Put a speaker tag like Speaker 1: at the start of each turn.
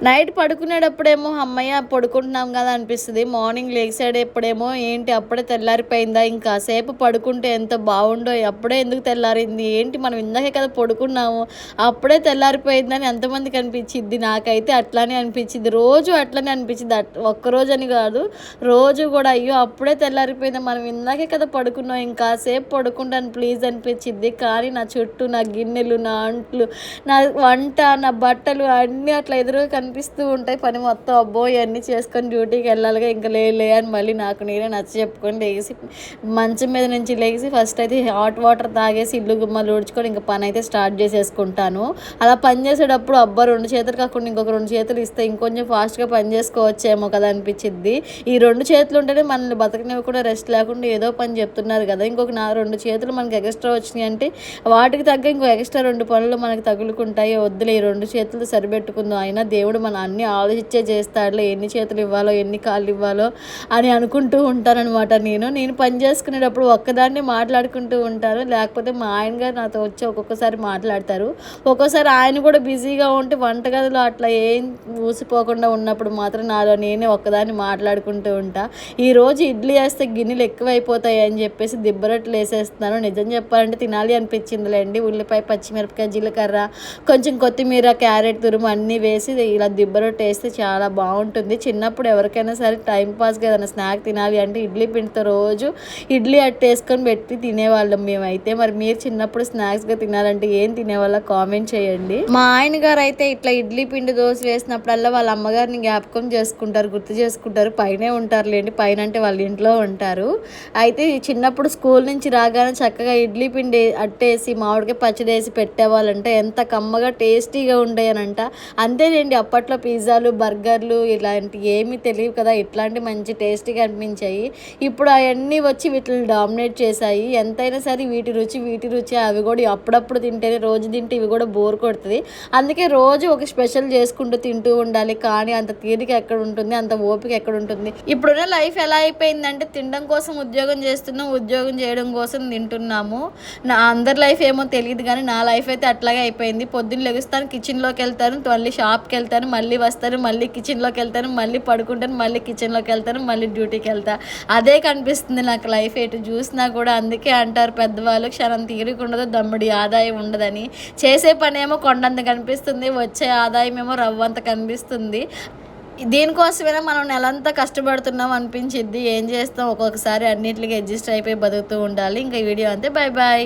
Speaker 1: Night పడుకునేటప్పుడేమో హమ్మయ్య పడుకుంటున్నాం కదా అనిపిస్తుంది. మార్నింగ్ లేచేటప్పుడేమో ఏంటి అప్పుడే తెల్లారిపోయిందా, ఇంకాసేపు పడుకుంటే ఎంత బాగుండో, అప్పుడే ఎందుకు తెల్లారింది, ఏంటి మనం ఇందాకే కదా పడుకున్నాము అప్పుడే తెల్లారిపోయిందని ఎంతమందికి అనిపించిద్ది. నాకైతే అట్లానే అనిపించింది, రోజు అట్లనే అనిపించింది. ఒక్కరోజు అని కాదు, రోజు కూడా అయ్యో అప్పుడే తెల్లారిపోయింది, మనం ఇందాకే కదా పడుకున్నాం, ఇంకాసేపు పడుకుంటాను ప్లీజ్ అనిపించింది. కానీ నా చుట్టూ నా గిన్నెలు, నా అంట్లు, నా వంట, నా బట్టలు అన్నీ అట్లా ఎదురుగా కనిపిస్తూ ఉంటాయి. పని మొత్తం అబ్బో ఇవన్నీ చేసుకొని డ్యూటీకి వెళ్ళాలిగా, ఇంకా లే అని మళ్ళీ నాకు నేనే నచ్చ చెప్పుకొని లేచి మంచం మీద నుంచి లేచి ఫస్ట్ అయితే హాట్ వాటర్ తాగేసి ఇల్లు గుమ్మలు ఊడ్చుకొని ఇంకా పని అయితే స్టార్ట్ చేసేసుకుంటాను. అలా పని చేసేటప్పుడు అబ్బా 2 చేతులు కాకుండా ఇంకొక 2 చేతులు ఇస్తే ఇంకొంచెం ఫాస్ట్గా పని చేసుకోవచ్చేమో కదా అనిపించింది. ఈ 2 చేతులు ఉంటేనే మనల్ని బతకనివి కూడా రెస్ట్ లేకుండా ఏదో పని చెప్తున్నారు కదా. ఇంకొక 2 చేతులు మనకి ఎక్స్ట్రా వచ్చినాయి అంటే వాటికి తగ్గ ఇంకో ఎక్స్ట్రా 2 పనులు మనకి తగులుకుంటాయి. వద్దులే ఈ 2 చేతులు సరిపెట్టుకుందాం, అయినా దేవుడు మన అన్ని ఆలోచించే చేస్తాడులే, ఎన్ని చేతులు ఇవ్వాలో ఎన్ని కాళ్ళు ఇవ్వాలో అని అనుకుంటూ ఉంటానన్నమాట. నేను పని చేసుకునేటప్పుడు ఒక్కదాన్ని మాట్లాడుకుంటూ ఉంటాను. లేకపోతే మా ఆయన గారు నాతో వచ్చి ఒక్కొక్కసారి మాట్లాడతారు. ఒక్కోసారి ఆయన కూడా బిజీగా ఉంటే వంటగదిలో అట్లా ఏం ఊసిపోకుండా ఉన్నప్పుడు మాత్రం నాలో నేనే ఒక్కదాన్ని మాట్లాడుకుంటూ ఉంటా. ఈరోజు ఇడ్లీ వేస్తే గిన్నెలు ఎక్కువైపోతాయి అని చెప్పేసి దిబ్బరొట్లు వేసేస్తున్నాను. నిజం చెప్పాలంటే తినాలి అనిపించిందిలేండి. ఉల్లిపాయ, పచ్చిమిరపకాయ, జీలకర్ర, కొంచెం కొత్తిమీర, క్యారెట్ తురుము అన్నీ వేసి ఇలా దిబ్బరొట్టు వేస్తే చాలా బాగుంటుంది. చిన్నప్పుడు ఎవరికైనా సరే టైంపాస్గా ఏదైనా స్నాక్ తినాలి అంటే ఇడ్లీ పిండితో రోజు ఇడ్లీ అట్టేసుకొని పెట్టి తినేవాళ్ళం మేమైతే. మరి మీరు చిన్నప్పుడు స్నాక్స్గా తినాలంటే ఏం తినేవాళ్ళ కామెంట్ చేయండి. మా ఆయన గారు అయితే ఇట్లా ఇడ్లీ పిండి దోశ వేసినప్పుడల్లా వాళ్ళ అమ్మగారిని జ్ఞాపకం చేసుకుంటారు, గుర్తు చేసుకుంటారు. పైనే ఉంటారులేండి, పైన అంటే వాళ్ళ ఇంట్లో ఉంటారు. అయితే చిన్నప్పుడు స్కూల్ నుంచి రాగానే చక్కగా ఇడ్లీ పిండి అట్టేసి మామిడికాయ పచ్చడి వేసి పెట్టేవాళ్ళంటే ఎంత కమ్మగా టేస్టీగా ఉండేయనంట. అంతేనండి, అప్పట్లో పిజ్జాలు, బర్గర్లు ఇలాంటి ఏమీ తెలియవు కదా, ఇట్లాంటి మంచి టేస్టీగా అనిపించాయి. ఇప్పుడు అవన్నీ వచ్చి వీటిని డామినేట్ చేశాయి. ఎంతైనా సరే వీటి రుచి అవి కూడా అప్పుడప్పుడు తింటేనే, రోజు తింటే ఇవి కూడా బోర్ కొడుతుంది. అందుకే రోజు ఒక స్పెషల్ చేసుకుంటూ తింటూ ఉండాలి. కానీ అంత తీరిక ఎక్కడ ఉంటుంది, అంత ఓపిక ఎక్కడ ఉంటుంది. ఇప్పుడున్న లైఫ్ ఎలా అయిపోయిందంటే తినడం కోసం ఉద్యోగం చేస్తున్నాం, ఉద్యోగం చేయడం కోసం తింటున్నాము. నా అందరి లైఫ్ ఏమో తెలియదు కానీ నా లైఫ్ అయితే అట్లాగే అయిపోయింది. పొద్దున్న లెగుస్తాను, కిచెన్లోకి వెళ్తాను, మళ్ళీ షాప్కి వెళ్తాను, మళ్ళీ వస్తాను, మళ్ళీ కిచెన్లోకి వెళ్తాను, మళ్ళీ పడుకుంటాను, మళ్ళీ కిచెన్లోకి వెళ్తాను, మళ్ళీ డ్యూటీకి వెళ్తాను. అదే కనిపిస్తుంది నాకు లైఫ్ ఎటు చూసినా కూడా. అందుకే అంటారు పెద్దవాళ్ళు, క్షణం తీరిక ఉండదు, దమ్ముడి ఆదాయం ఉండదని. చేసే పని ఏమో కొండంత కనిపిస్తుంది, వచ్చే ఆదాయం ఏమో రవ్వంత కనిపిస్తుంది. దీనికోసమైనా మనం నెలంతా కష్టపడుతున్నాం అనిపించిద్ది. ఏం చేస్తాం, ఒక్కొక్కసారి అన్నింటికి అడ్జస్ట్ అయిపోయి బతుకుతూ ఉండాలి. ఇంకా ఈ వీడియో అంతే, బాయ్ బాయ్.